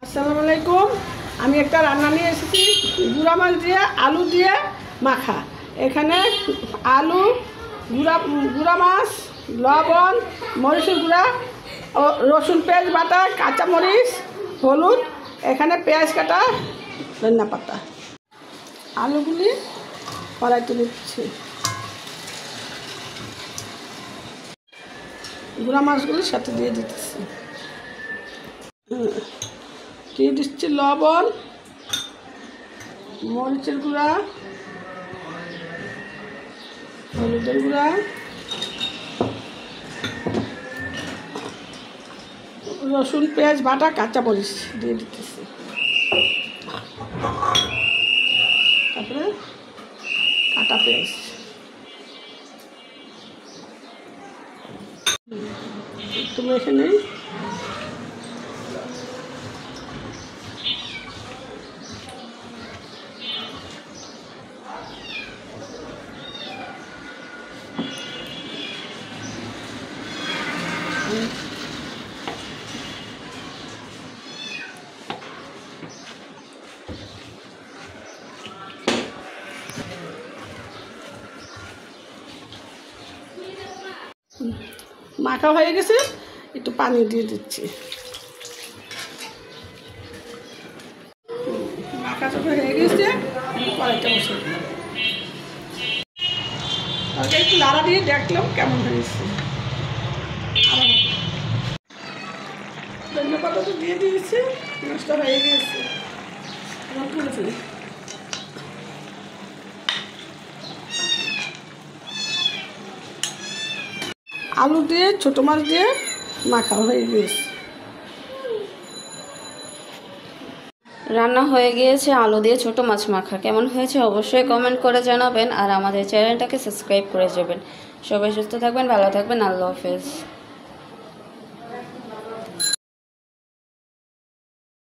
আসসালামু আলাইকুম। আমি একটা রান্না নিয়ে এসেছি গুঁড়া মাছ দিয়ে আলু দিয়ে মাখা। এখানে আলু, গুঁড়া মাছ, লবণ, মরিচের গুঁড়া, রসুন পেঁয়াজ বাটা, কাঁচামরিচ, হলুদ, এখানে পেঁয়াজ কাটা, ধনিয়া পাতা। আলুগুলি কড়াইতে দিচ্ছি, গুঁড়া মাছগুলি সাথে দিয়ে দিচ্ছি, দিয়ে দিচ্ছি লবণ, মরিচের গুঁড়া, হলুদের গুঁড়া, রসুন পেঁয়াজ বাটা, কাঁচামরিচ দিয়ে দিতেছি, তারপরে কাটা পেঁয়াজ, একটু মেখে নেই। মাখা হয়ে গেছে, একটু পানি দিয়ে দিচ্ছি। মাখা যখন হয়ে গেছে কড়াইটা বসে তারপরে একটু লাড়া দিয়ে দেখলাম কেমন হয়েছে। ধনিয়া পাতা তো দিয়ে দিয়েছি, মাছটা হয়ে গেছে, আমার তুলে ফেলি। আলু দিয়ে ছোটো মাছ দিয়ে মাখা হয়ে গেছে। রান্না হয়ে গিয়েছে আলু দিয়ে ছোট মাছ মাখা। কেমন হয়েছে অবশ্যই কমেন্ট করে জানাবেন, আর আমাদের চ্যানেলটাকে সাবস্ক্রাইব করে যাবেন। সবাই সুস্থ থাকবেন, ভালো থাকবেন, আল্লাহ হাফেজ।